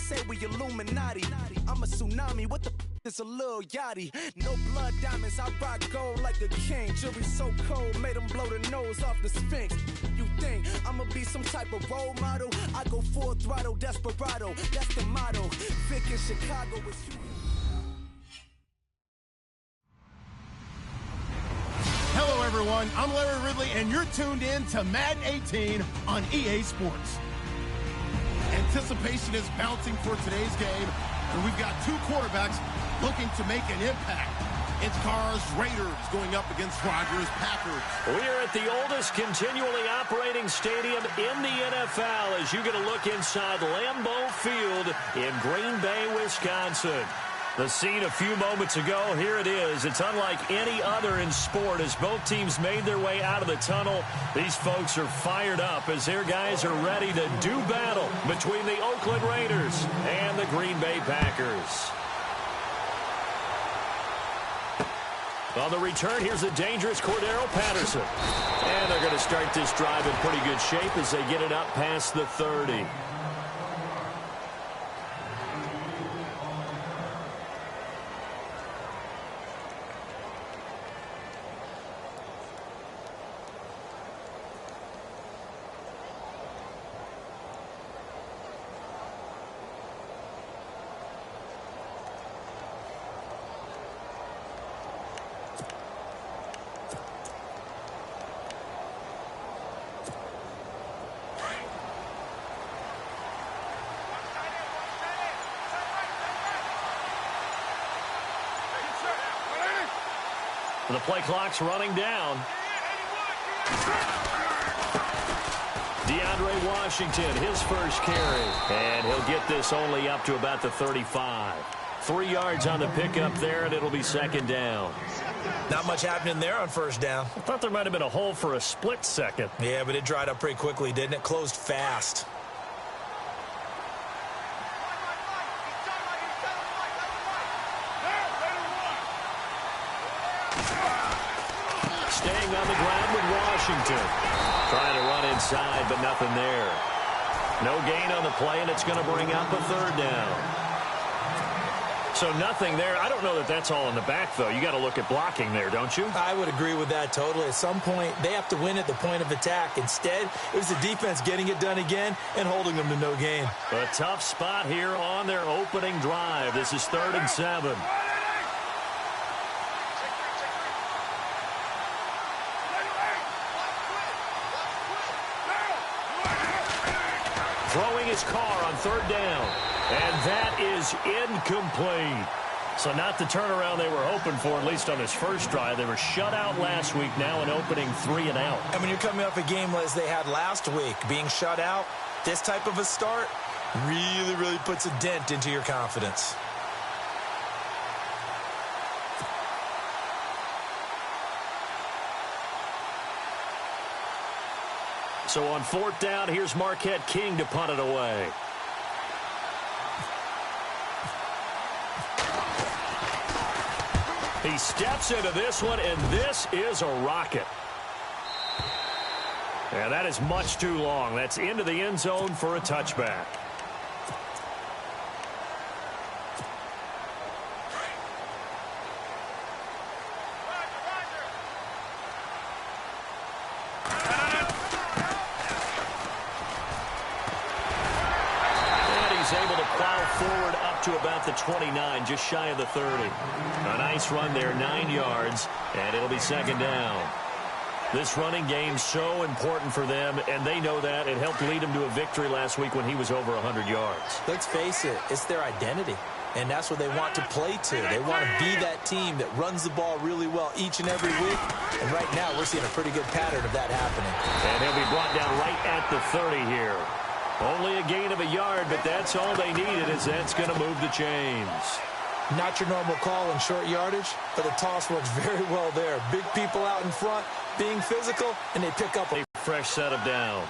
say we Illuminati. I'm a tsunami, what the is a little yachty. No blood diamonds, I rock gold like a king. Jewelry so cold, made them blow the nose off the Sphinx. You think I'ma be some type of role model? I go full throttle, desperado, that's the motto. Vic in Chicago is you. Hello everyone, I'm Larry Ridley and you're tuned in to Madden 18 on EA Sports. Anticipation is bouncing for today's game, and we've got two quarterbacks looking to make an impact. It's Carr's Raiders going up against Rodgers' Packers. We are at the oldest continually operating stadium in the NFL as you get a look inside Lambeau Field in Green Bay, Wisconsin. The scene a few moments ago, here it is. It's unlike any other in sport as both teams made their way out of the tunnel. These folks are fired up as their guys are ready to do battle between the Oakland Raiders and the Green Bay Packers. On the return, here's the dangerous Cordero Patterson. And they're going to start this drive in pretty good shape as they get it up past the 30. The play clock's running down. DeAndre Washington, his first carry. And he'll get this only up to about the 35. 3 yards on the pickup there, and it'll be second down. Not much happening there on first down. I thought there might have been a hole for a split second. Yeah, but it dried up pretty quickly, didn't it? Closed fast. Staying on the ground with Washington. Trying to run inside, but nothing there. No gain on the play, and it's going to bring up a third down. So nothing there. I don't know that that's all in the back, though. You got to look at blocking there, don't you? I would agree with that totally. At some point, they have to win at the point of attack. Instead, it was the defense getting it done again and holding them to no gain. A tough spot here on their opening drive. This is 3rd and 7. Throwing his car on 3rd down. And that is incomplete. So not the turnaround they were hoping for, at least on his first drive. They were shut out last week, now an opening 3 and out. And when you're coming off a game as they had last week, being shut out, this type of a start really puts a dent into your confidence. So on 4th down, here's Marquette King to punt it away. He steps into this one, and this is a rocket. Yeah, that is much too long. That's into the end zone for a touchback. Forward up to about the 29, just shy of the 30. A nice run there, 9 yards, and it'll be second down. This running game so important for them, and they know that. It helped lead them to a victory last week when he was over 100 yards. Let's face it, it's their identity, and that's what they want to play to. They want to be that team that runs the ball really well each and every week, and right now we're seeing a pretty good pattern of that happening. And he'll be brought down right at the 30 here. Only a gain of a yard, but that's all they needed, as that's going to move the chains. Not your normal call in short yardage, but the toss works very well there. Big people out in front, being physical, and they pick up a fresh set of downs.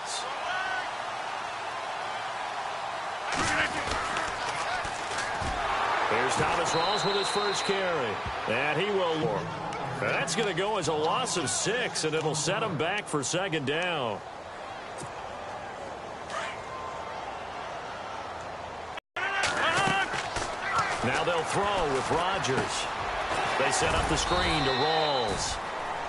Here's Thomas Rawls with his first carry, and he will. That's going to go as a loss of 6, and it'll set him back for second down. Now they'll throw with Rodgers. They set up the screen to Rawls.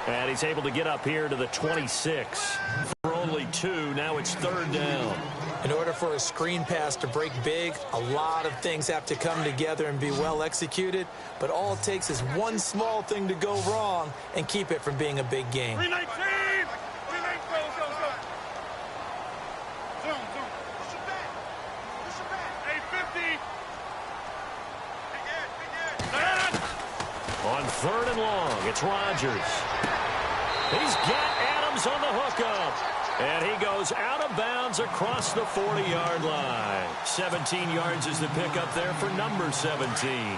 And he's able to get up here to the 26. For only 2, now it's 3rd down. In order for a screen pass to break big, a lot of things have to come together and be well executed. But all it takes is one small thing to go wrong and keep it from being a big game. 319! 319, go, go, go. Zone, zone. Push it back. Push it back. 850. Big edge. On 3rd and long, it's Rodgers. He's got Adams on the hookup. And he goes out of bounds across the 40-yard line. 17 yards is the pickup there for number 17. 319.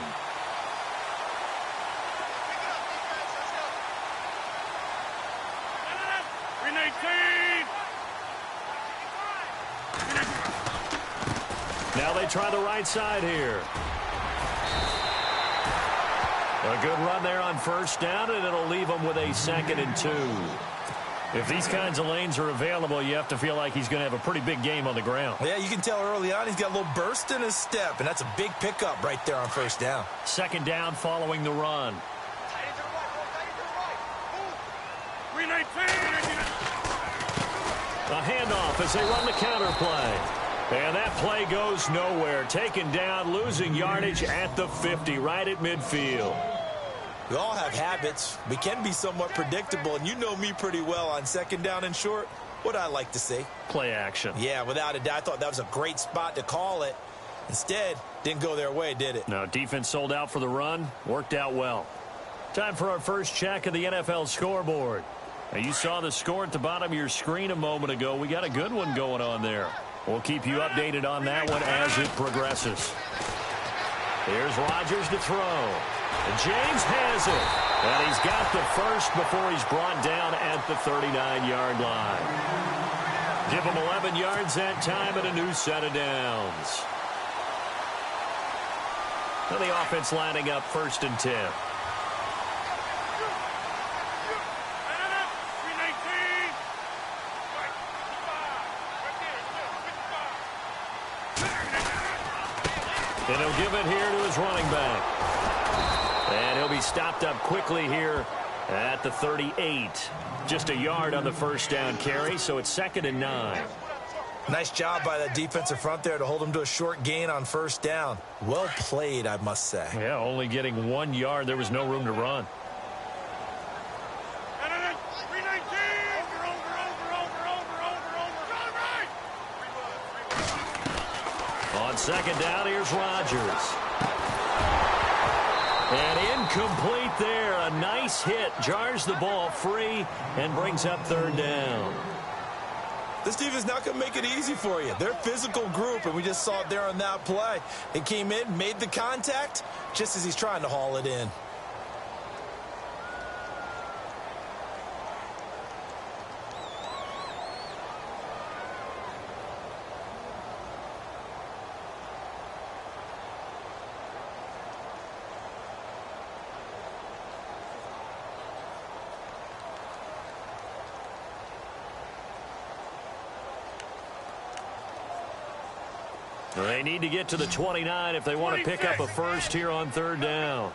Now they try the right side here. A good run there on 1st down, and it'll leave them with a 2nd and 2. If these kinds of lanes are available, you have to feel like he's going to have a pretty big game on the ground. Yeah, you can tell early on he's got a little burst in his step, and that's a big pickup right there on 1st down. 2nd down following the run. 319. A handoff as they run the counter play. And that play goes nowhere. Taken down, losing yardage at the 50, right at midfield. We all have habits. We can be somewhat predictable, and you know me pretty well on 2nd down and short. What I like to say? Play action. Yeah, without a doubt. I thought that was a great spot to call it. Instead, didn't go their way, did it? No, defense sold out for the run. Worked out well. Time for our first check of the NFL scoreboard. Now, you saw the score at the bottom of your screen a moment ago. We got a good one going on there. We'll keep you updated on that one as it progresses. Here's Rodgers to throw. And James has it. And he's got the first before he's brought down at the 39-yard line. Give him 11 yards that time and a new set of downs. Now the offense lining up 1st and 10. And he'll give it here to his running back. And he'll be stopped up quickly here at the 38. Just a yard on the 1st down carry, so it's 2nd and 9. Nice job by the defensive front there to hold him to a short gain on 1st down. Well played, I must say. Yeah, only getting 1 yard. There was no room to run. On 2nd down, here's Rodgers. And incomplete there. A nice hit. Jars the ball free and brings up 3rd down. This defense not going to make it easy for you. They're a physical group, and we just saw it there on that play. It came in, made the contact, just as he's trying to haul it in. They need to get to the 29 if they want to pick up a first here on 3rd down.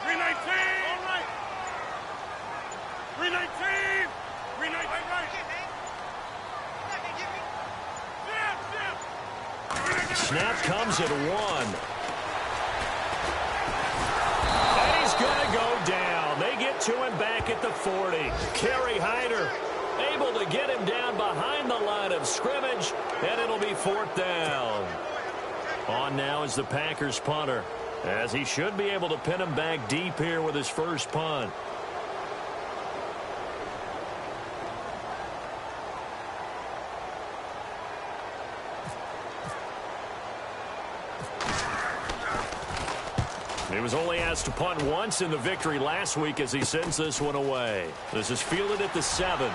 319. 319. 319. Snap comes at 1. And he's going to go down. They get to him back at the 40. Kerry Hyder able to get him down behind the line of scrimmage, and it'll be 4th down. On now is the Packers punter, as he should be able to pin him back deep here with his first punt. He was only asked to punt once in the victory last week as he sends this one away. This is fielded at the 7.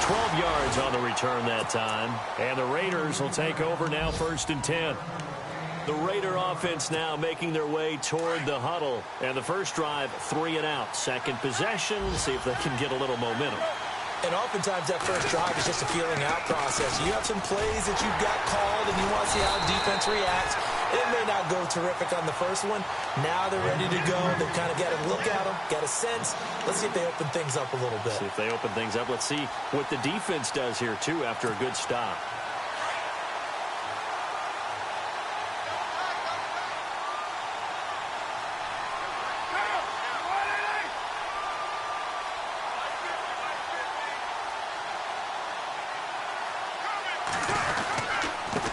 12 yards on the return that time. And the Raiders will take over now 1st and 10. The Raider offense now making their way toward the huddle. And the first drive, 3 and out. Second possession, see if they can get a little momentum. And oftentimes that first drive is just a feeling out process. You have some plays that you've got called, and you want to see how the defense reacts. It may not go terrific on the first one. Now they're ready to go. They've kind of got to look at them, got a sense. Let's see if they open things up a little bit. See if they open things up. Let's see what the defense does here, too, after a good stop.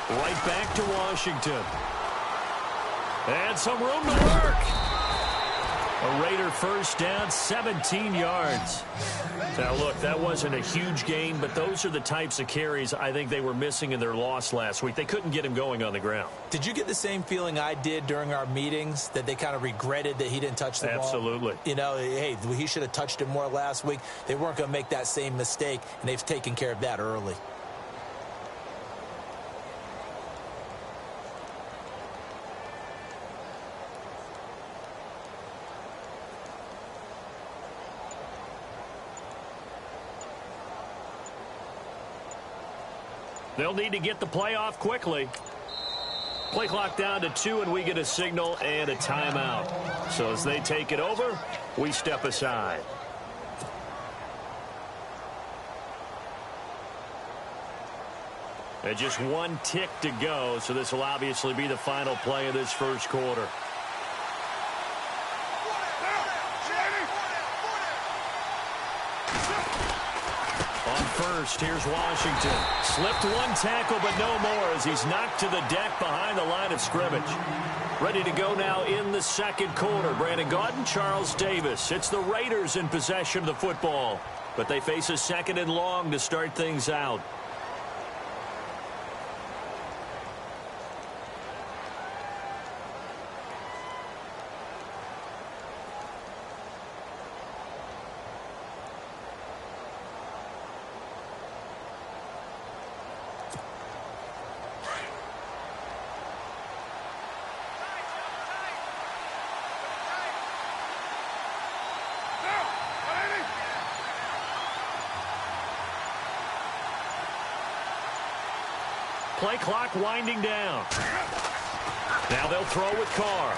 Right back to Washington. And some room to work. A Raider first down, 17 yards. Now, look, that wasn't a huge gain, but those are the types of carries I think they were missing in their loss last week. They couldn't get him going on the ground. Did you get the same feeling I did during our meetings, that they kind of regretted that he didn't touch the ball? Absolutely. You know, hey, he should have touched it more last week. They weren't going to make that same mistake, and they've taken care of that early. They'll need to get the play off quickly. Play clock down to 2, and we get a signal and a timeout. So as they take it over, we step aside. And just one tick to go, so this will obviously be the final play of this first quarter. First, here's Washington. Slipped one tackle, but no more as he's knocked to the deck behind the line of scrimmage. Ready to go now in the second quarter. Brandon Gaudin, Charles Davis. It's the Raiders in possession of the football, but they face a second and long to start things out. Play clock winding down. Now they'll throw with Carr.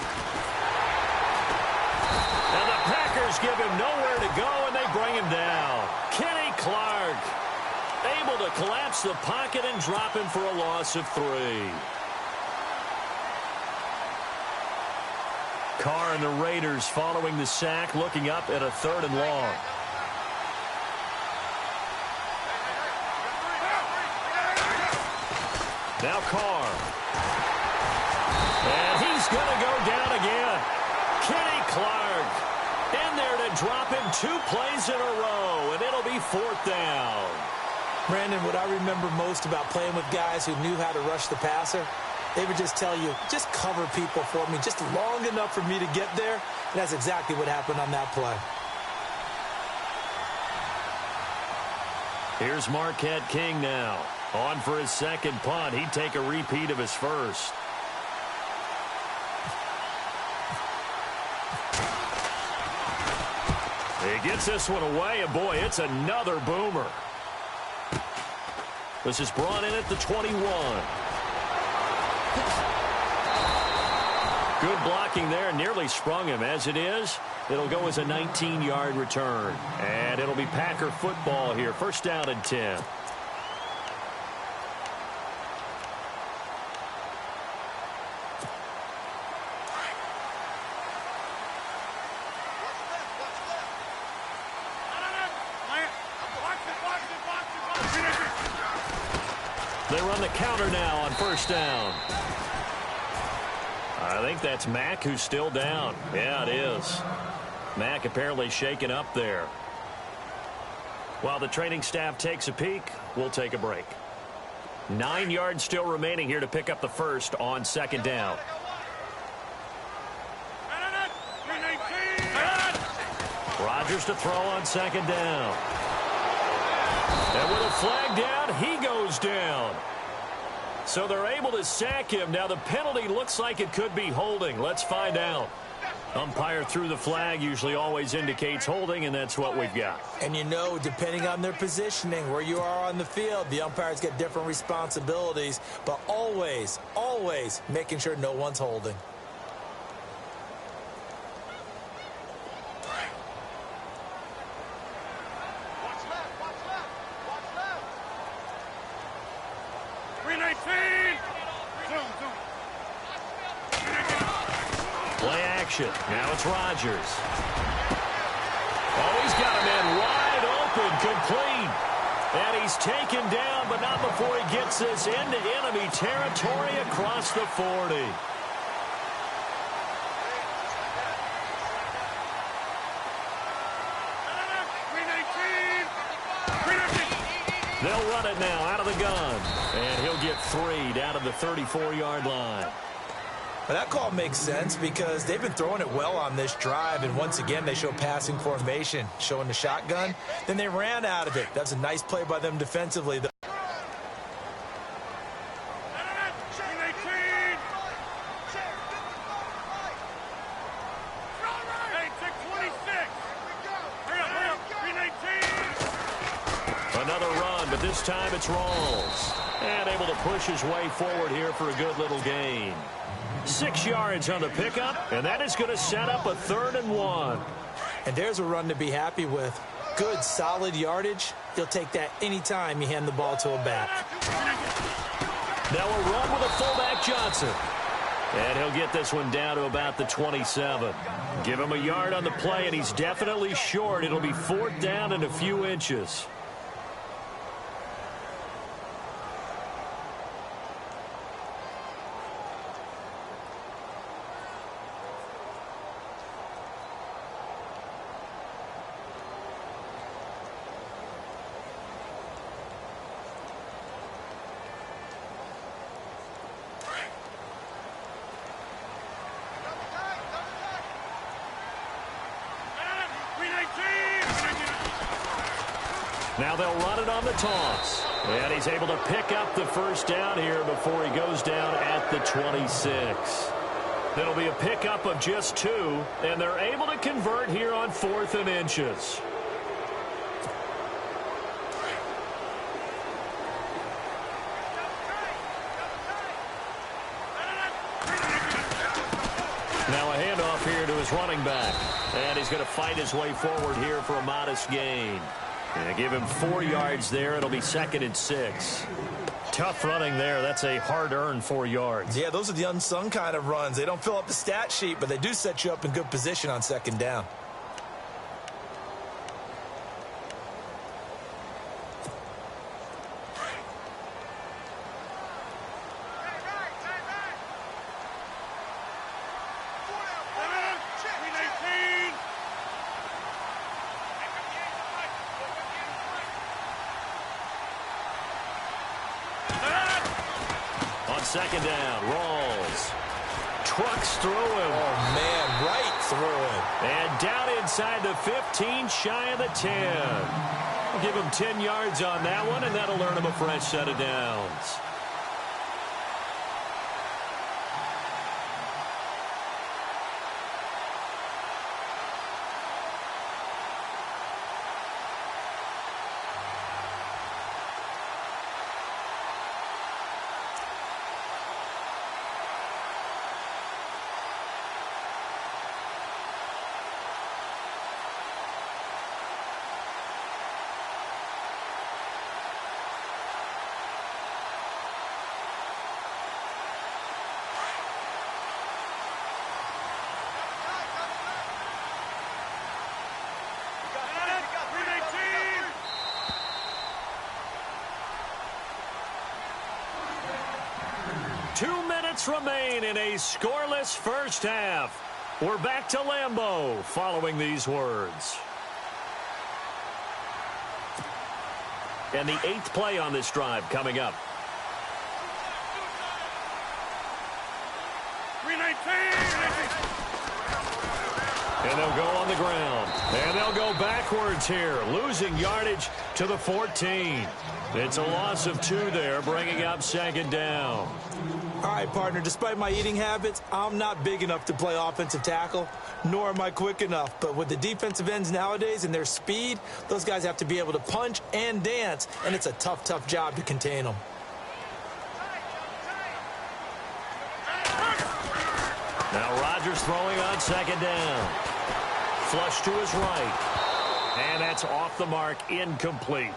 Now the Packers give him nowhere to go, and they bring him down. Kenny Clark able to collapse the pocket and drop him for a loss of 3. Carr and the Raiders following the sack, looking up at a 3rd and long. Now Carr. And he's going to go down again. Kenny Clark in there to drop him 2 plays in a row, and it'll be 4th down. Brandon, what I remember most about playing with guys who knew how to rush the passer, they would just tell you, just cover people for me, just long enough for me to get there. And that's exactly what happened on that play. Here's Marquette King now. On for his second punt. He'd take a repeat of his first. He gets this one away, and boy, it's another boomer. This is brought in at the 21. Good blocking there, nearly sprung him. As it is, it'll go as a 19-yard return. And it'll be Packer football here. First down and 10. They run the counter now on first down. I think that's Mack who's still down. Yeah, it is. Mack apparently shaken up there. While the training staff takes a peek, we'll take a break. 9 yards still remaining here to pick up the first on second down. Rodgers to throw on second down. And with a flag down, he goes down. So they're able to sack him. Now the penalty looks like it could be holding. Let's find out. Umpire threw the flag, usually always indicates holding, and that's what we've got. And you know, depending on their positioning, where you are on the field, the umpires get different responsibilities, but always, always making sure no one's holding. Play action. Now it's Rodgers. Oh, he's got a man wide open, complete. And he's taken down, but not before he gets this into enemy territory across the 40. They'll run it now out of the gun. And he'll get 3 down to the 34-yard line. Well, that call makes sense because they've been throwing it well on this drive, and once again they show passing formation, showing the shotgun. Then they ran out of it. That's a nice play by them defensively. Another run, but this time it's Rawls. And able to push his way forward here for a good little gain. 6 yards on the pickup, and that is going to set up a 3rd and 1. And there's a run to be happy with. Good, solid yardage. He'll take that anytime you hand the ball to a back. Now a run with a fullback Johnson. And he'll get this one down to about the 27. Give him a yard on the play, and he's definitely short. It'll be 4th down and a few inches. Now they'll run it on the toss. And he's able to pick up the 1st down here before he goes down at the 26. It'll be a pickup of just 2, and they're able to convert here on 4th and inches. Now a handoff here to his running back. And he's going to fight his way forward here for a modest gain. And give him 4 yards there. It'll be 2nd and 6. Tough running there. That's a hard-earned 4 yards. Yeah, those are the unsung kind of runs. They don't fill up the stat sheet, but they do set you up in good position on 2nd down. On 2nd down, Rawls trucks through him. Oh, man, right through him. And down inside the 15, shy of the 10. We'll give him 10 yards on that one, and that'll earn him a fresh set of downs. Remain in a scoreless first half. We're back to Lambeau following these words. And the 8th play on this drive coming up. And they'll go on the ground. And they'll go backwards here, losing yardage to the 14. It's a loss of 2 there, bringing up second down. All right, partner, despite my eating habits, I'm not big enough to play offensive tackle, nor am I quick enough. But with the defensive ends nowadays and their speed, those guys have to be able to punch and dance, and it's a tough, tough job to contain them. Now Rodgers throwing on second down. Flush to his right. And that's off the mark, incomplete.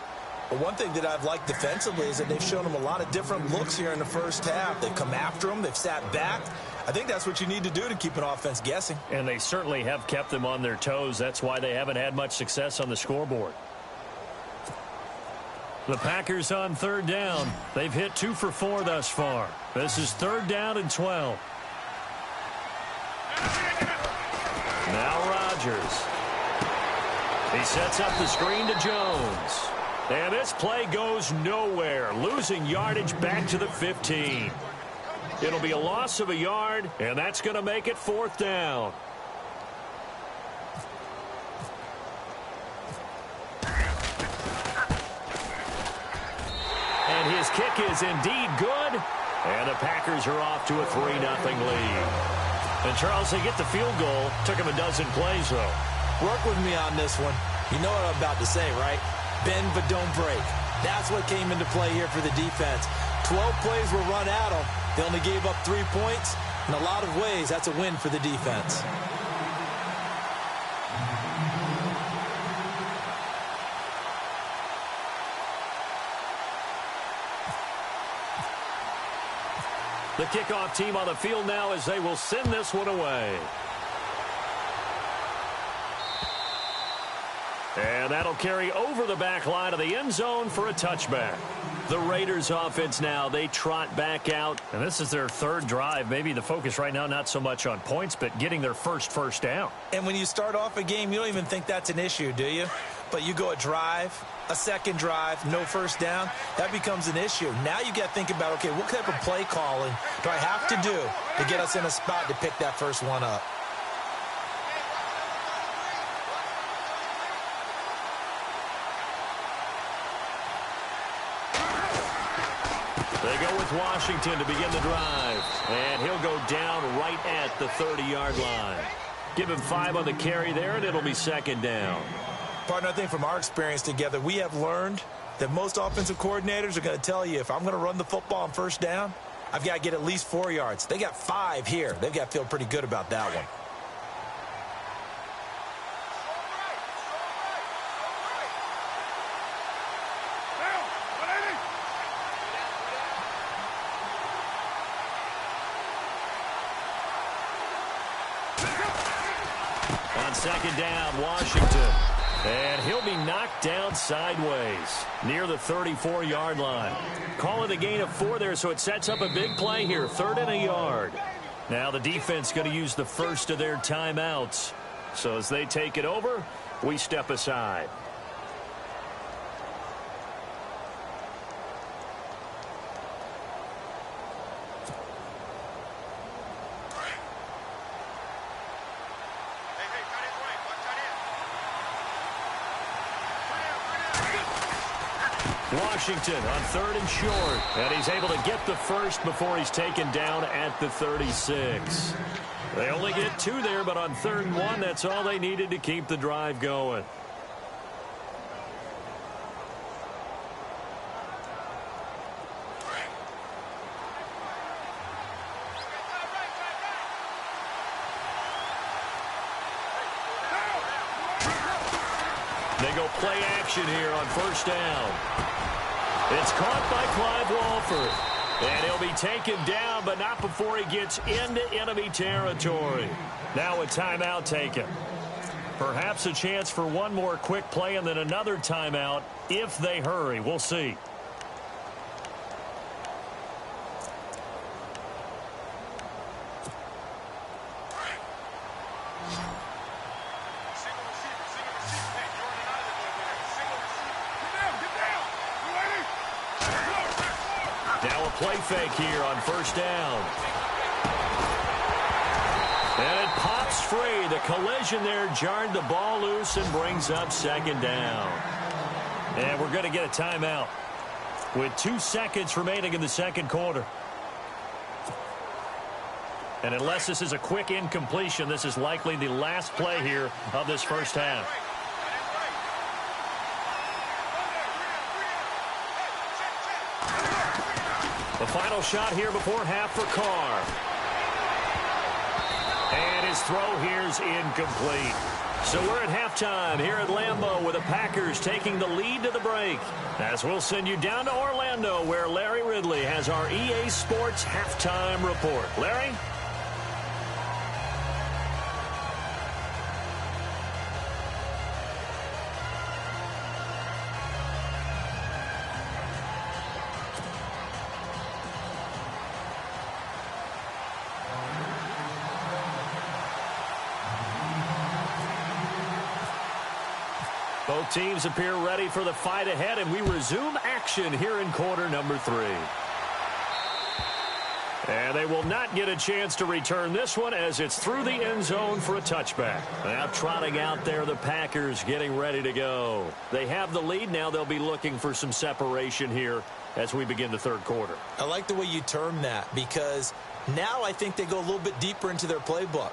But one thing that I've liked defensively is that they've shown them a lot of different looks here in the first half. They've come after them. They've sat back. I think that's what you need to do to keep an offense guessing. And they certainly have kept them on their toes. That's why they haven't had much success on the scoreboard. The Packers on third down. They've hit 2 for 4 thus far. This is 3rd down and 12. Now Rodgers. He sets up the screen to Jones. And this play goes nowhere, losing yardage back to the 15. It'll be a loss of a yard, and that's going to make it 4th down. And his kick is indeed good, and the Packers are off to a 3-0 lead. And Charles, they get the field goal. Took him a dozen plays, though. Work with me on this one. You know what I'm about to say, right? Bend but don't break. That's what came into play here for the defense. 12 plays were run at them. They only gave up 3 points. In a lot of ways, that's a win for the defense. The kickoff team on the field now as they will send this one away. And that'll carry over the back line of the end zone for a touchback. The Raiders offense now, they trot back out. And this is their 3rd drive. Maybe the focus right now not so much on points, but getting their first down. And when you start off a game, you don't even think that's an issue, do you? But you go a drive, a second drive, no first down, that becomes an issue. Now you got to think about, okay, what type of play calling do I have to do to get us in a spot to pick that first one up? They go with Washington to begin the drive. And he'll go down right at the 30-yard line. Give him 5 on the carry there, and it'll be 2nd down. Partner, I think from our experience together, we have learned that most offensive coordinators are going to tell you, if I'm going to run the football on first down, I've got to get at least 4 yards. They got 5 here. They've got to feel pretty good about that one. On 2nd down, Washington. And he'll be knocked down sideways near the 34-yard line. Call it a gain of 4 there, so it sets up a big play here, 3rd and a yard. Now the defense going to use the first of their timeouts. So as they take it over, we step aside. Washington on 3rd and short. And he's able to get the first before he's taken down at the 36. They only get 2 there, but on 3rd and 1, that's all they needed to keep the drive going. They go play action here on 1st down. It's caught by Clive Walford. And he'll be taken down, but not before he gets into enemy territory. Now a timeout taken. Perhaps a chance for one more quick play and then another timeout if they hurry. We'll see. Play fake here on 1st down. And it pops free. The collision there jarred the ball loose and brings up second down. And we're going to get a timeout with 2 seconds remaining in the second quarter. And unless this is a quick incompletion, this is likely the last play here of this first half. The final shot here before half for Carr. And his throw here's incomplete. So we're at halftime here at Lambeau with the Packers taking the lead to the break. As we'll send you down to Orlando where Larry Ridley has our EA Sports halftime report. Larry? Both teams appear ready for the fight ahead, and we resume action here in quarter number 3. And they will not get a chance to return this one as it's through the end zone for a touchback. Now trotting out there, the Packers getting ready to go. They have the lead. Now they'll be looking for some separation here as we begin the third quarter. I like the way you term that because now I think they go a little bit deeper into their playbook.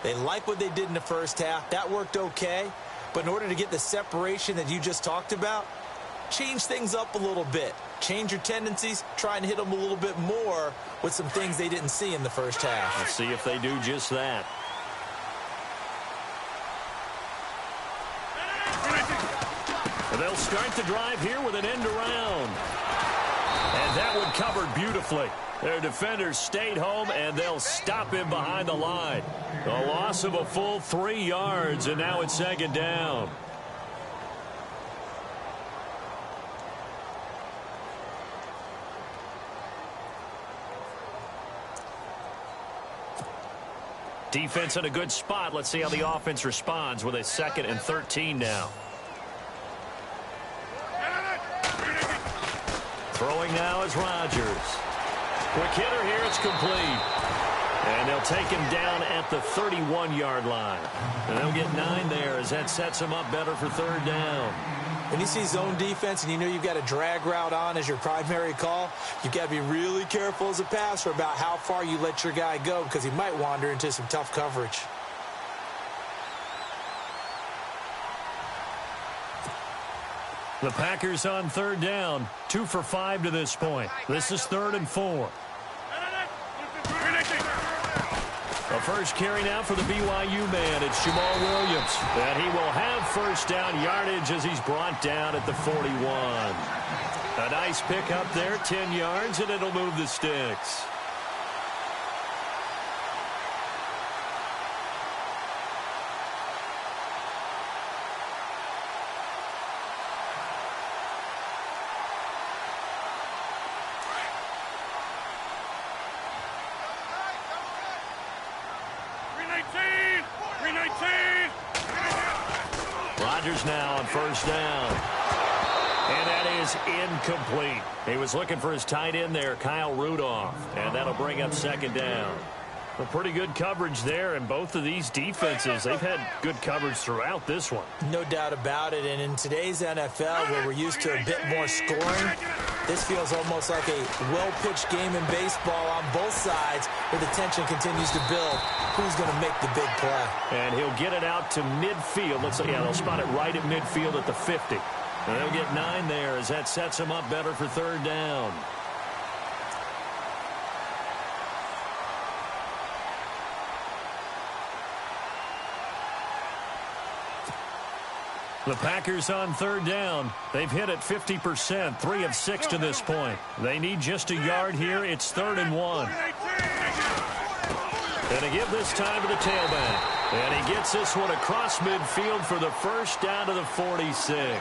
They like what they did in the first half. That worked okay. But in order to get the separation that you just talked about, change things up a little bit. Change your tendencies, try and hit them a little bit more with some things they didn't see in the first half. Let's see if they do just that. And they'll start the drive here with an end around. And that one covered beautifully. Their defenders stayed home, and they'll stop him behind the line. A loss of a full 3 yards, and now it's second down. Defense in a good spot. Let's see how the offense responds with a 2nd and 13 now. Throwing now is Rodgers. Quick hitter here, it's complete. And they'll take him down at the 31-yard line. And they'll get 9 there as that sets him up better for third down. When you see zone defense and you know you've got a drag route on as your primary call, you've got to be really careful as a passer about how far you let your guy go because he might wander into some tough coverage. The Packers on third down, 2 for 5 to this point. This is 3rd and 4. The first carry now for the BYU man. It's Jamal Williams. And he will have first down yardage as he's brought down at the 41. A nice pick up there, 10 yards, and it'll move the sticks. Rodgers now on first down. And that is incomplete. He was looking for his tight end there, Kyle Rudolph. And that'll bring up second down. A pretty good coverage there, and both of these defenses, they've had good coverage throughout this one. No doubt about it, and in today's NFL, where we're used to a bit more scoring, this feels almost like a well-pitched game in baseball on both sides, where the tension continues to build. Who's going to make the big play? And he'll get it out to midfield. Let's see, yeah, they'll spot it right at midfield at the 50. And they'll get 9 there as that sets them up better for third down. The Packers on third down. They've hit it 50%, 3 of 6 to this point. They need just a yard here. It's 3rd and 1. And they give this time to the tailback. And he gets this one across midfield for the first down to the 46.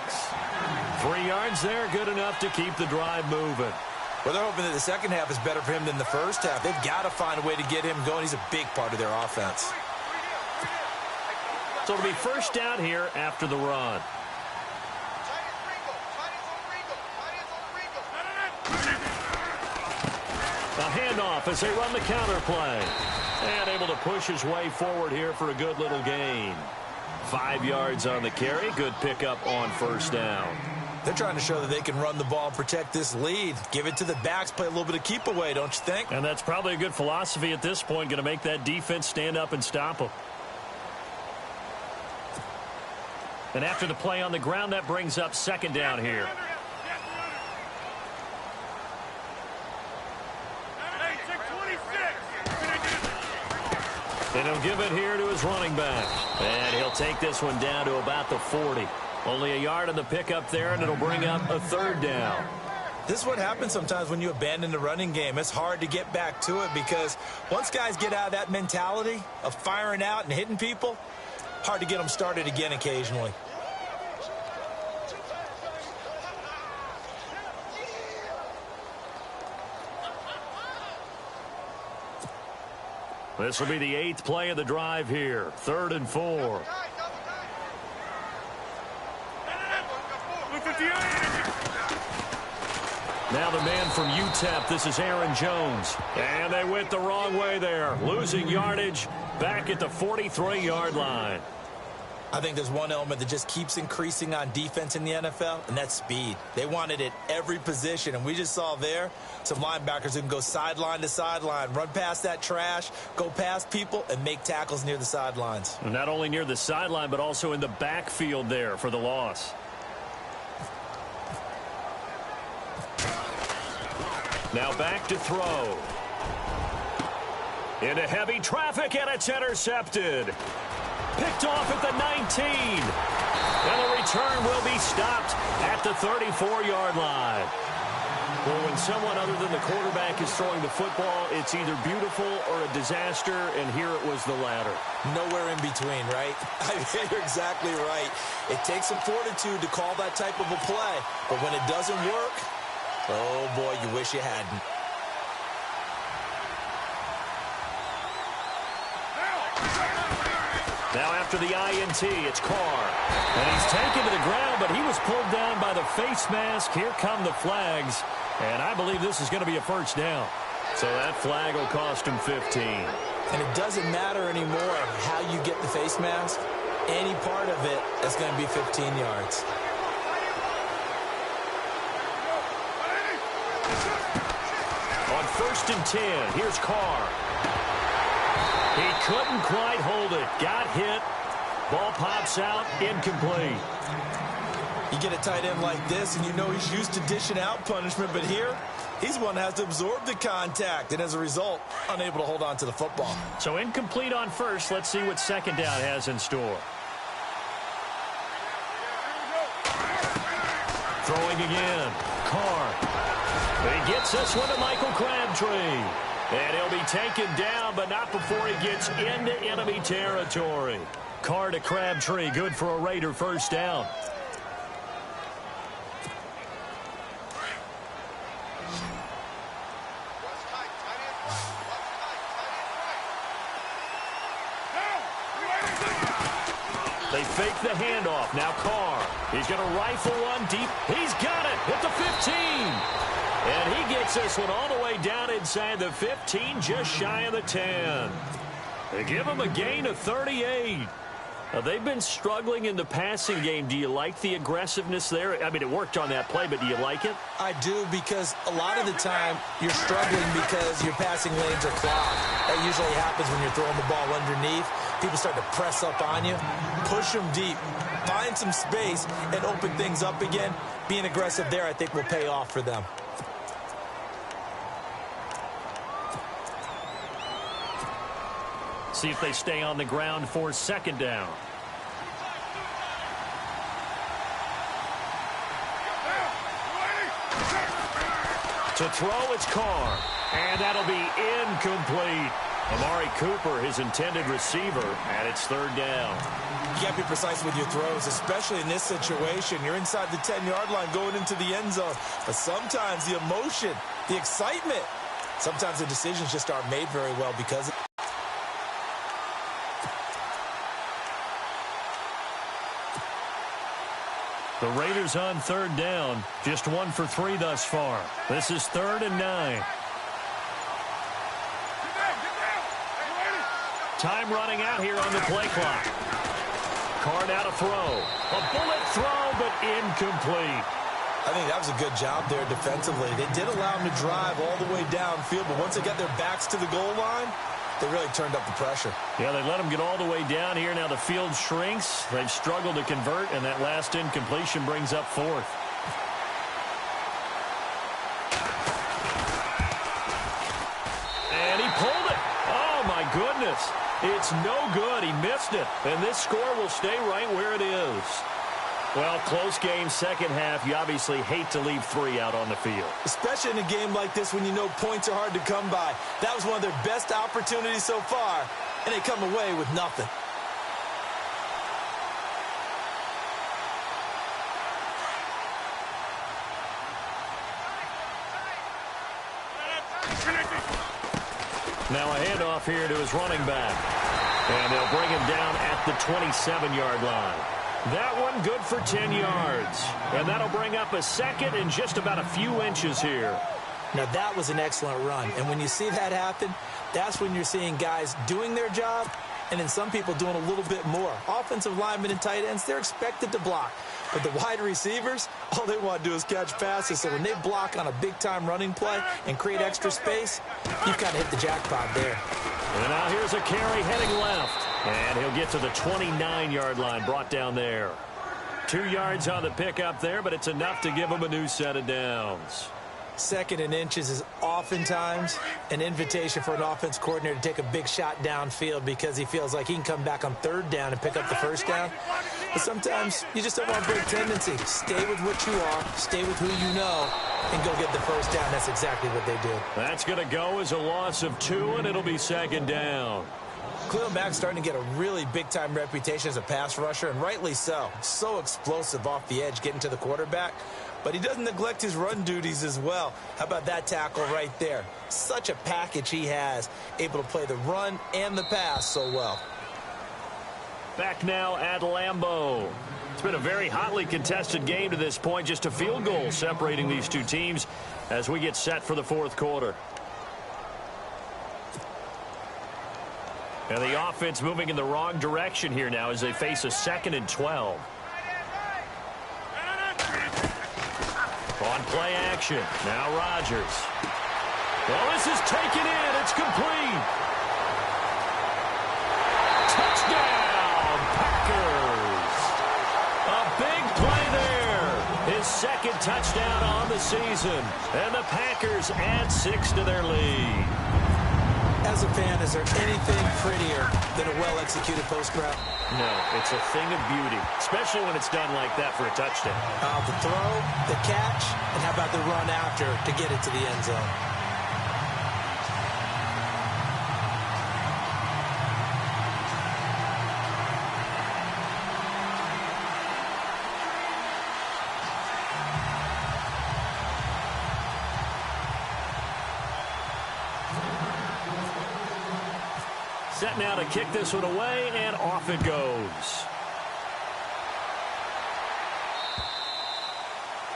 3 yards there, good enough to keep the drive moving. Well, they're hoping that the second half is better for him than the first half. They've got to find a way to get him going. He's a big part of their offense. So it'll be first down here after the run. A handoff as they run the counter play. And able to push his way forward here for a good little gain. 5 yards on the carry. Good pickup on first down. They're trying to show that they can run the ball and protect this lead. Give it to the backs, play a little bit of keep away, don't you think? And that's probably a good philosophy at this point. Going to make that defense stand up and stop them. And after the play on the ground, that brings up second down here. And he'll give it here to his running back. And he'll take this one down to about the 40. Only a yard on the pickup there, and it'll bring up a third down. This is what happens sometimes when you abandon the running game. It's hard to get back to it because once guys get out of that mentality of firing out and hitting people, hard to get them started again occasionally. This will be the 8th play of the drive here. 3rd and 4. Now the man from UTEP, this is Aaron Jones. And they went the wrong way there. Losing yardage back at the 43-yard line. I think there's one element that just keeps increasing on defense in the NFL, and that's speed. They want it at every position, and we just saw there some linebackers who can go sideline to sideline, run past that trash, go past people, and make tackles near the sidelines. And not only near the sideline, but also in the backfield there for the loss. Now back to throw. Into heavy traffic, and it's intercepted. Picked off at the 19. And the return will be stopped at the 34-yard line. Well, when someone other than the quarterback is throwing the football, it's either beautiful or a disaster, and here it was the latter. Nowhere in between, right? You're exactly right. It takes some fortitude to call that type of a play, but when it doesn't work, oh boy, you wish you hadn't. Now after the INT, it's Carr. And he's taken to the ground, but he was pulled down by the face mask. Here come the flags. And I believe this is going to be a first down. So that flag will cost him 15. And it doesn't matter anymore how you get the face mask. Any part of it is going to be 15 yards. On 1st and 10, here's Carr. He couldn't quite hold it. Got hit. Ball pops out. Incomplete. You get a tight end like this, and you know he's used to dishing out punishment, but here, he's one that has to absorb the contact, and as a result, unable to hold on to the football. So incomplete on 1st. Let's see what 2nd down has in store. Throwing again. Carr. He gets this one to Michael Crabtree. And he'll be taken down, but not before he gets into enemy territory. Carr to Crabtree, good for a Raider first down. They fake the handoff. Now Carr. He's going to rifle one deep. He's got it at the 15. And he gets this one all the way down inside the 15, just shy of the 10. They give him a gain of 38. Now, they've been struggling in the passing game. Do you like the aggressiveness there? I mean, it worked on that play, but do you like it? I do, because a lot of the time you're struggling because your passing lanes are clogged. That usually happens when you're throwing the ball underneath. People start to press up on you. Push them deep. Find some space and open things up again. Being aggressive there, I think, will pay off for them. See if they stay on the ground for 2nd down. To throw, it's Carr. And that'll be incomplete. Amari Cooper, his intended receiver, and it's 3rd down. You got to be precise with your throws, especially in this situation. You're inside the 10-yard line going into the end zone. But sometimes the emotion, the excitement, sometimes the decisions just aren't made very well because of the Raiders on 3rd down. Just 1 for 3 thus far. This is 3rd and 9. Time running out here on the play clock. Card out a throw. A bullet throw, but incomplete. I think that was a good job there defensively. They did allow them to drive all the way downfield, but once they got their backs to the goal line, they really turned up the pressure. Yeah, they let them get all the way down here. Now the field shrinks. They've struggled to convert, and that last incompletion brings up fourth. And he pulled it. Oh, my goodness. It's no good. He missed it. And this score will stay right where it is. Well, close game, second half. You obviously hate to leave 3 out on the field. Especially in a game like this when you know points are hard to come by. That was one of their best opportunities so far, and they come away with nothing. Now a handoff here to his running back. And they'll bring him down at the 27-yard line. That one good for 10 yards. And that'll bring up a second and just about a few inches here. Now, that was an excellent run. And when you see that happen, that's when you're seeing guys doing their job and then some people doing a little bit more. Offensive linemen and tight ends, they're expected to block. But the wide receivers, all they want to do is catch passes. So when they block on a big-time running play and create extra space, you've kind of hit the jackpot there. And now here's a carry heading left. And he'll get to the 29-yard line, brought down there. 2 yards on the pickup there, but it's enough to give him a new set of downs. Second and inches is oftentimes an invitation for an offense coordinator to take a big shot downfield because he feels like he can come back on third down and pick up the first down. But sometimes you just don't want to break tendency. Stay with what you are, stay with who you know, and go get the first down. That's exactly what they do. That's going to go as a loss of 2, and it'll be second down. Khalil Mack's starting to get a really big-time reputation as a pass rusher, and rightly so. So explosive off the edge getting to the quarterback. But he doesn't neglect his run duties as well. How about that tackle right there? Such a package he has, able to play the run and the pass so well. Back now at Lambeau. It's been a very hotly contested game to this point. Just a field goal separating these two teams as we get set for the fourth quarter. And the offense moving in the wrong direction here now as they face a 2nd and 12. On play action. Now Rodgers. Well, this is taken in. It's complete. Touchdown, Packers. A big play there. His second touchdown on the season. And the Packers add 6 to their lead. As a fan, is there anything prettier than a well-executed post route? No, it's a thing of beauty, especially when it's done like that for a touchdown. The throw, the catch, and how about the run after to get it to the end zone? Set now to kick this one away, and off it goes.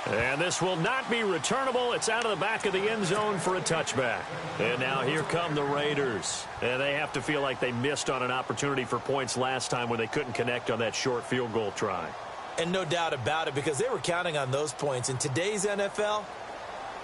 And this will not be returnable. It's out of the back of the end zone for a touchback. And now here come the Raiders. And they have to feel like they missed on an opportunity for points last time when they couldn't connect on that short field goal try. And no doubt about it, because they were counting on those points. In today's NFL,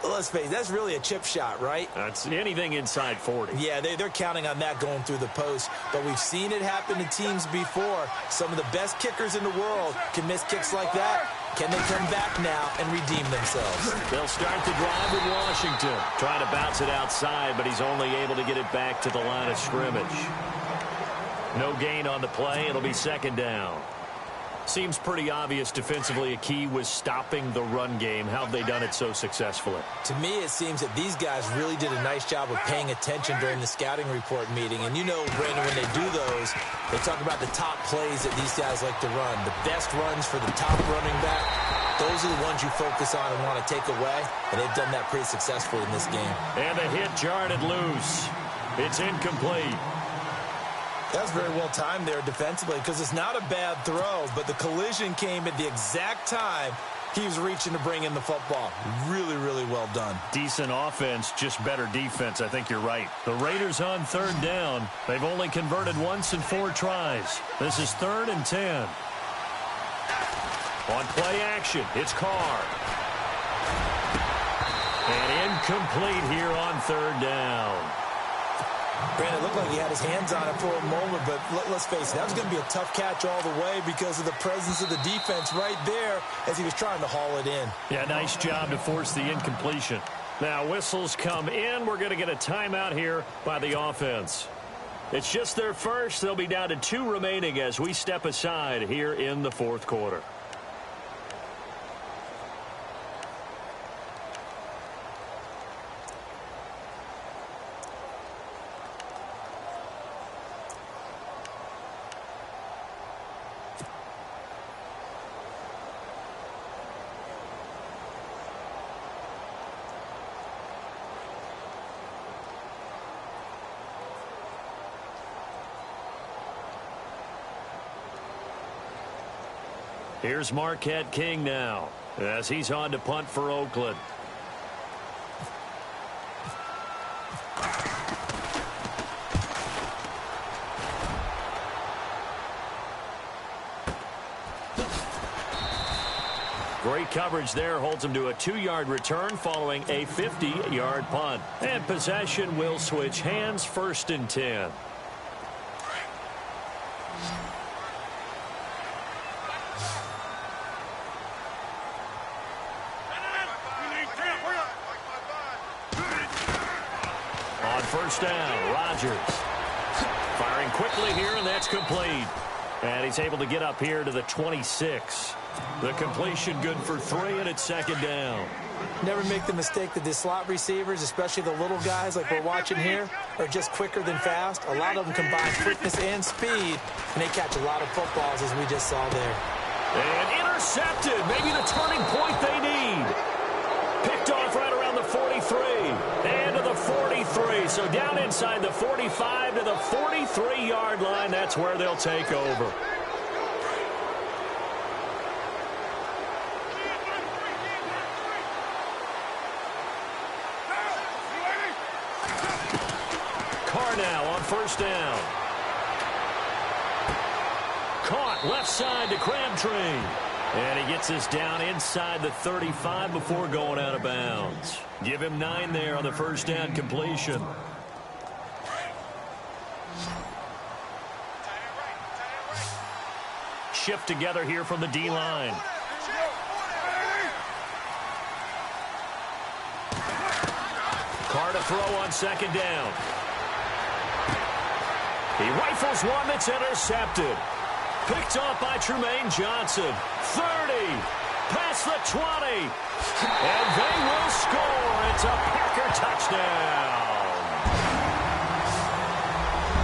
let's face it, that's really a chip shot, right? That's anything inside 40. Yeah, they're counting on that going through the post. But we've seen it happen to teams before. Some of the best kickers in the world can miss kicks like that. Can they come back now and redeem themselves? They'll start the drive with Washington. Trying to bounce it outside, but he's only able to get it back to the line of scrimmage. No gain on the play. It'll be second down. Seems pretty obvious defensively a key was stopping the run game. How have they done it so successfully? To me, it seems that these guys really did a nice job of paying attention during the scouting report meeting. And you know, Brandon, when they do those, they talk about the top plays that these guys like to run. The best runs for the top running back, those are the ones you focus on and want to take away. And they've done that pretty successfully in this game. And the hit jarred it loose. It's incomplete. That's very well timed there defensively because it's not a bad throw, but the collision came at the exact time He was reaching to bring in the football. Really, really well done. Decent offense, just better defense. I think you're right. The Raiders on third down. They've only converted once in 4 tries. This is 3rd and 10. On play action, it's Carr. And incomplete here on 3rd down. Brandon, it looked like he had his hands on it for a moment, but let's face it, that was going to be a tough catch all the way because of the presence of the defense right there as he was trying to haul it in. Yeah, nice job to force the incompletion. Now, whistles come in. We're going to get a timeout here by the offense. It's just their first. They'll be down to 2 remaining as we step aside here in the 4th quarter. Here's Marquette King now as he's on to punt for Oakland. Great coverage there, holds him to a 2-yard return following a 50-yard punt. And possession will switch hands, 1st and 10. First down, Rodgers. Firing quickly here, and that's complete. And he's able to get up here to the 26. The completion good for 3, and it's 2nd down. Never make the mistake that the slot receivers, especially the little guys like we're watching here, are just quicker than fast. A lot of them combine quickness and speed, and they catch a lot of footballs, as we just saw there. And intercepted. Maybe the turning point they need. Picked off right around the 43. And to the 43. So down inside the 45 to the 43-yard line. That's where they'll take over. Carr now on first down. Caught left side to Crabtree. And he gets this down inside the 35 before going out of bounds. Give him 9 there on the first down completion. Shift together here from the D-line. Carr to throw on 2nd down. He rifles one that's intercepted. Picked off by Trumaine Johnson. 30. Past the 20. And they will score. It's a Packer touchdown.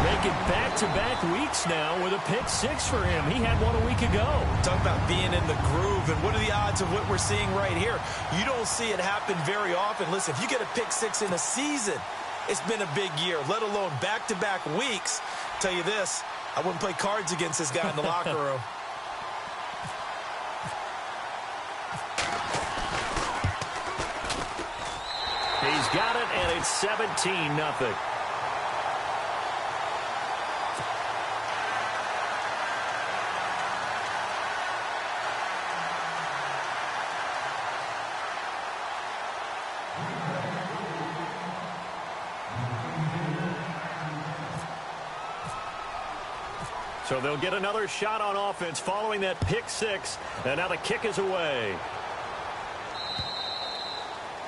Making back-to-back weeks now with a pick 6 for him. He had one a week ago. Talk about being in the groove, and what are the odds of what we're seeing right here? You don't see it happen very often. Listen, if you get a pick 6 in a season, it's been a big year, let alone back-to-back weeks. Tell you this, I wouldn't play cards against this guy in the locker room. He's got it, and it's 17-0. So they'll get another shot on offense following that pick 6. And now the kick is away.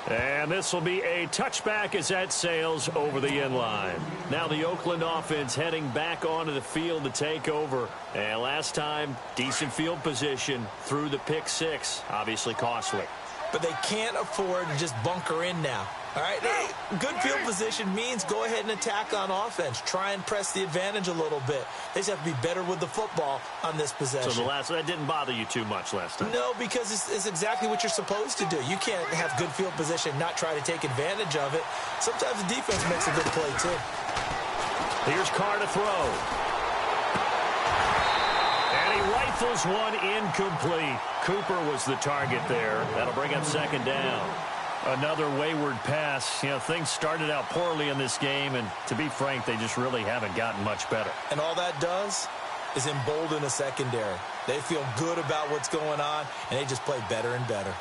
And this will be a touchback as that sails over the end line. Now the Oakland offense heading back onto the field to take over. And last time, decent field position through the pick 6. Obviously costly. But they can't afford to just bunker in now. All right, good field position means go ahead and attack on offense. Try and press the advantage a little bit. They just have to be better with the football on this possession. So that didn't bother you too much last time? No, because it's exactly what you're supposed to do. You can't have good field position, not try to take advantage of it. Sometimes the defense makes a good play, too. Here's Carr to throw. And he rifles one incomplete. Cooper was the target there. That'll bring up second down. Another wayward pass. You know, things started out poorly in this game, and to be frank, they just really haven't gotten much better. And all that does is embolden a secondary. They feel good about what's going on, and they just play better and better.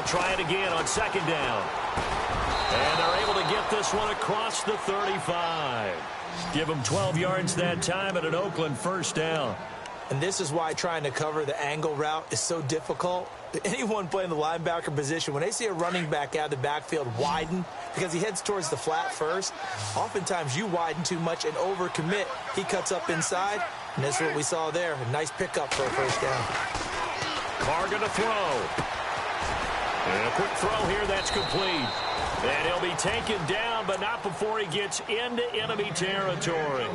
Try it again on second down. And they're able to get this one across the 35. Give them 12 yards that time and an Oakland first down. And this is why trying to cover the angle route is so difficult. Anyone playing the linebacker position, when they see a running back out of the backfield widen because he heads towards the flat first, oftentimes you widen too much and overcommit. He cuts up inside, and that's what we saw there. A nice pickup for a first down. Carr going to throw. And a quick throw here, that's complete. And he'll be taken down, but not before he gets into enemy territory.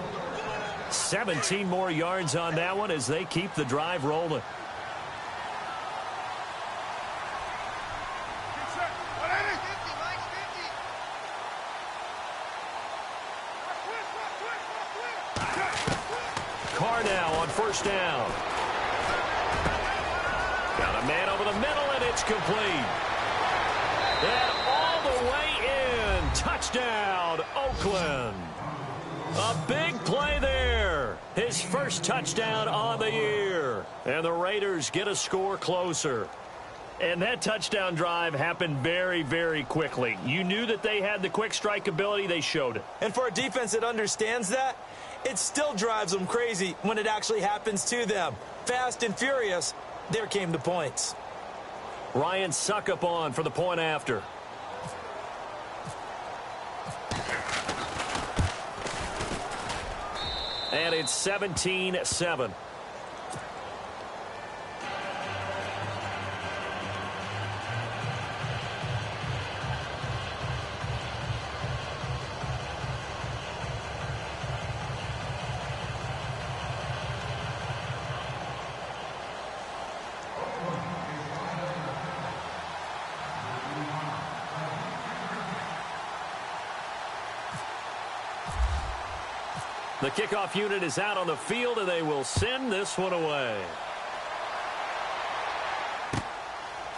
17 more yards on that one as they keep the drive rolling. Carr now on first down. Got a man over the middle, and it's complete. And all the way in. Touchdown, Oakland. A big play there. His first touchdown on the year. And the Raiders get a score closer. And that touchdown drive happened very, very quickly. You knew that they had the quick strike ability. They showed it. And for a defense that understands that, it still drives them crazy when it actually happens to them. Fast and furious. There came the points. Ryan Suckup on for the point after. And it's 17-7. The kickoff unit is out on the field, and they will send this one away.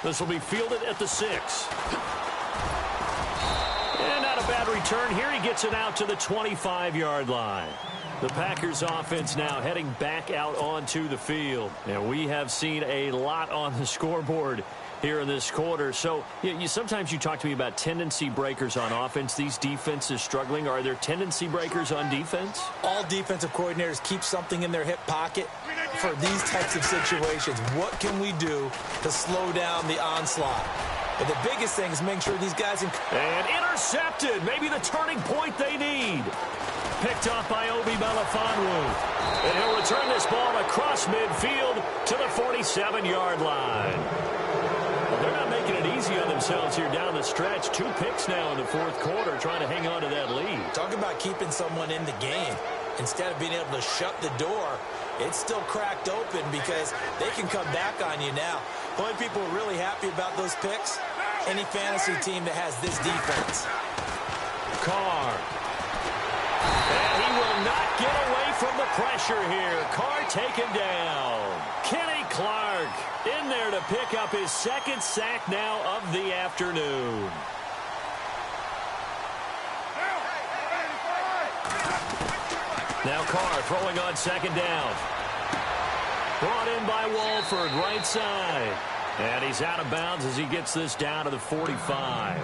This will be fielded at the 6. And not a bad return here. He gets it out to the 25-yard line. The Packers offense now heading back out onto the field. And we have seen a lot on the scoreboard here in this quarter. So sometimes you talk to me about tendency breakers on offense. These defenses struggling. Are there tendency breakers on defense? All defensive coordinators keep something in their hip pocket for these types of situations. What can we do to slow down the onslaught? But the biggest thing is make sure these guys... And intercepted. Maybe the turning point they need. Picked off by Obi Melifonwu. And he'll return this ball across midfield to the 47-yard line. They're not making it easy on themselves here down the stretch. 2 picks now in the fourth quarter trying to hang on to that lead. Talk about keeping someone in the game. Instead of being able to shut the door, it's still cracked open because they can come back on you now. The only people who are really happy about those picks, any fantasy team that has this defense. Carr. And he will not get away from the pressure here. Carr taken down. Kenny Clark in there to pick up his second sack now of the afternoon. Now Carr throwing on second down. Brought in by Walford, right side. And he's out of bounds as he gets this down to the 45.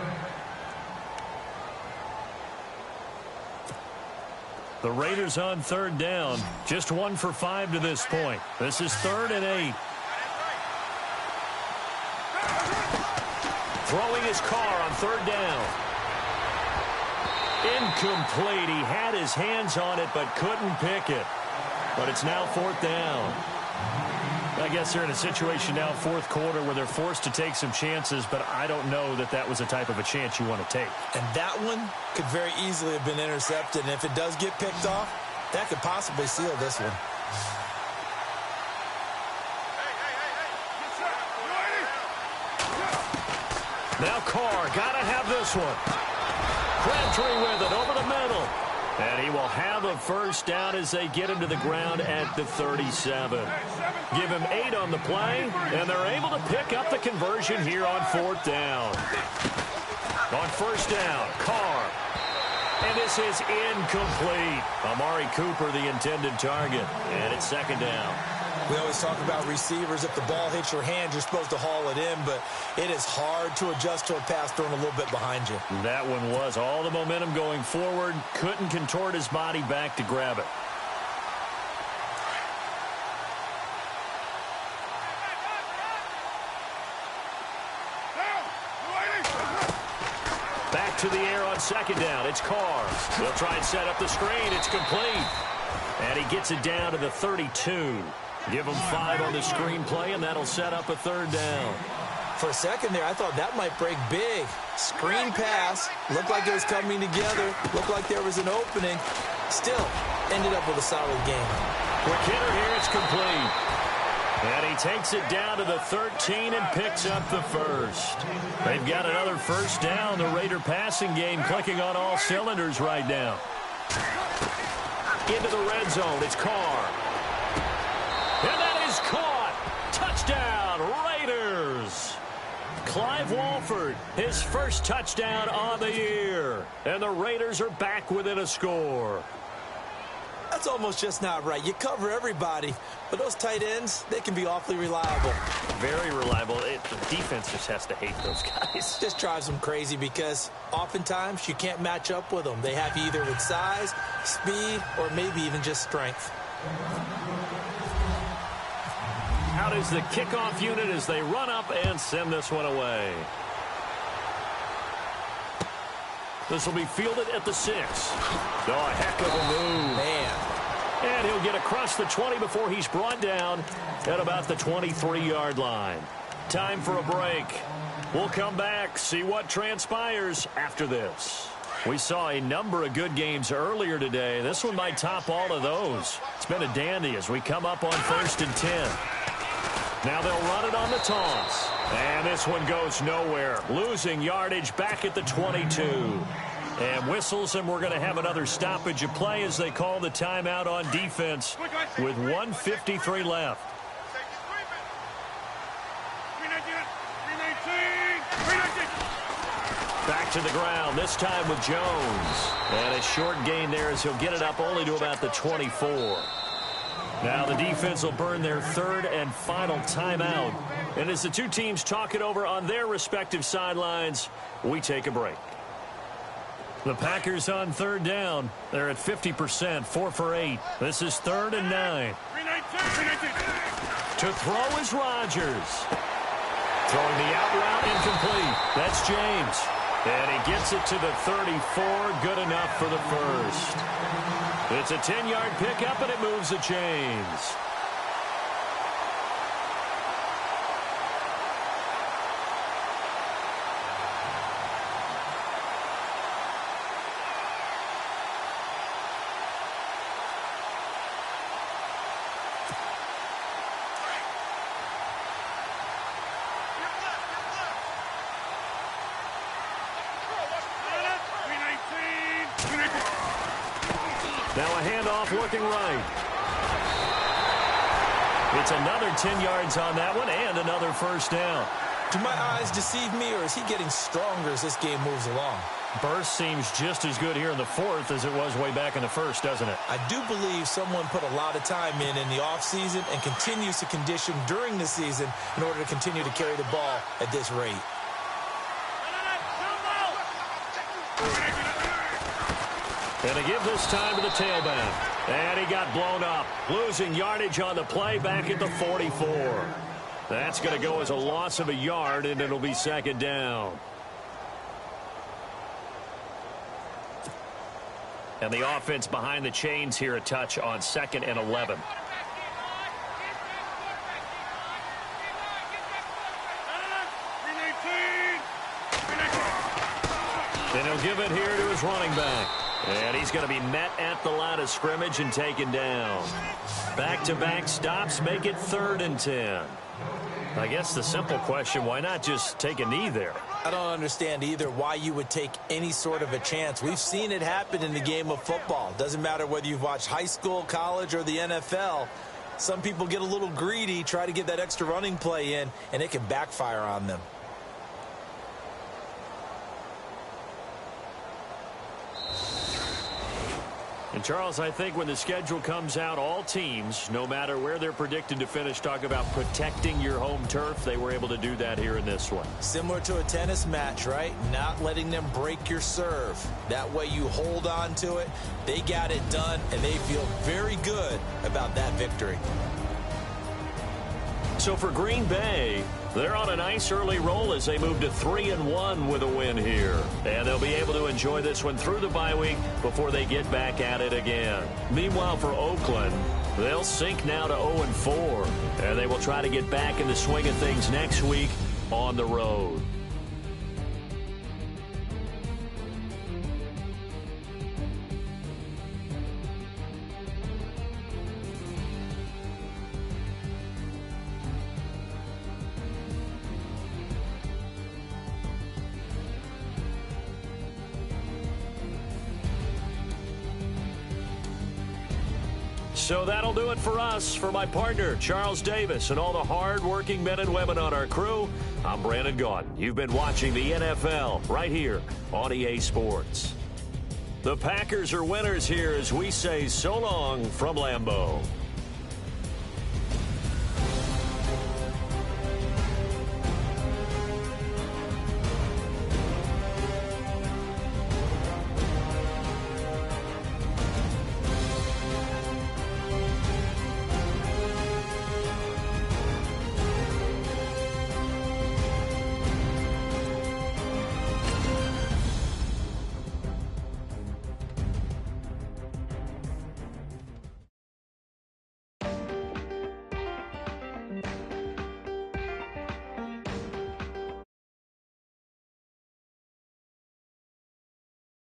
The Raiders on third down. Just 1 for 5 to this point. This is 3rd and 8. Throwing his Carr on third down. Incomplete. He had his hands on it but couldn't pick it. But it's now 4th down. I guess they're in a situation now, fourth quarter, where they're forced to take some chances, but I don't know that that was the type of a chance you want to take. And that one could very easily have been intercepted, and if it does get picked off, that could possibly seal this one. Now Carr, gotta have this one. Crabtree with it over the middle. And he will have a first down as they get him to the ground at the 37. Give him 8 on the play, and they're able to pick up the conversion here on 4th down. On 1st down, Carr. And this is incomplete. Amari Cooper, the intended target. And it's 2nd down. We always talk about receivers. If the ball hits your hand, you're supposed to haul it in, but it is hard to adjust to a pass thrown a little bit behind you. That one was all the momentum going forward. Couldn't contort his body back to grab it. Back to the air on 2nd down. It's Carr. He'll try and set up the screen. It's complete. And he gets it down to the 32. Give him 5 on the screenplay, and that'll set up a 3rd down. For a second there, I thought that might break big. Screen pass. Looked like it was coming together. Looked like there was an opening. Still, ended up with a solid game. Quick hitter here. It's complete. And he takes it down to the 13 and picks up the 1st. They've got another 1st down. The Raider passing game clicking on all cylinders right now. Into the red zone. It's Carr. And that is caught. Touchdown, Raiders. Clive Walford, his first touchdown on the year. And the Raiders are back within a score. That's almost just not right. You cover everybody, but those tight ends, they can be awfully reliable. Very reliable. The defense just has to hate those guys. Just drives them crazy because oftentimes you can't match up with them. They have you either with size, speed, or maybe even just strength. Out is the kickoff unit as they run up and send this one away. This will be fielded at the 6. Oh, a heck of a move. Man. And he'll get across the 20 before he's brought down at about the 23-yard line. Time for a break. We'll come back, see what transpires after this. We saw a number of good games earlier today. This one might top all of those. It's been a dandy as we come up on 1st and 10. Now they'll run it on the toss. And this one goes nowhere. Losing yardage back at the 22. And whistles, and we're going to have another stoppage of play as they call the timeout on defense with 1:53 left. Back to the ground, this time with Jones. And a short gain there as he'll get it up only to about the 24. Now the defense will burn their 3rd and final timeout. And as the two teams talk it over on their respective sidelines, we take a break. The Packers on 3rd down. They're at 50%, 4 for 8. This is 3rd and 9. To throw is Rodgers. Throwing the out route, incomplete. That's James. And he gets it to the 34, good enough for the 1st. It's a 10-yard pickup, and it moves the chains. Now a handoff looking right. It's another 10 yards on that one and another 1st down. Do my eyes deceive me, or is he getting stronger as this game moves along? Burst seems just as good here in the 4th as it was way back in the 1st, doesn't it? I do believe someone put a lot of time in the offseason and continues to condition during the season in order to continue to carry the ball at this rate. And they give this time to the tailback. And he got blown up. Losing yardage on the play back at the 44. That's going to go as a loss of a yard, and it'll be 2nd down. And the offense behind the chains here a touch on 2nd and 11. Then he'll give it here to his running back. And he's going to be met at the line of scrimmage and taken down. Back-to-back stops make it 3rd and 10. I guess the simple question, why not just take a knee there? I don't understand either why you would take any sort of a chance. We've seen it happen in the game of football. Doesn't matter whether you've watched high school, college, or the NFL. Some people get a little greedy, try to get that extra running play in, and it can backfire on them. And, Charles, I think when the schedule comes out, all teams, no matter where they're predicted to finish, talk about protecting your home turf. They were able to do that here in this one. Similar to a tennis match, right? Not letting them break your serve. That way you hold on to it. They got it done, and they feel very good about that victory. So for Green Bay, they're on a nice early roll as they move to 3-1 with a win here. And they'll be able to enjoy this one through the bye week before they get back at it again. Meanwhile, for Oakland, they'll sink now to 0-4. And they will try to get back in the swing of things next week on the road. So that'll do it for us. For my partner, Charles Davis, and all the hard-working men and women on our crew, I'm Brandon Gaudin. You've been watching the NFL right here on EA Sports. The Packers are winners here as we say so long from Lambeau.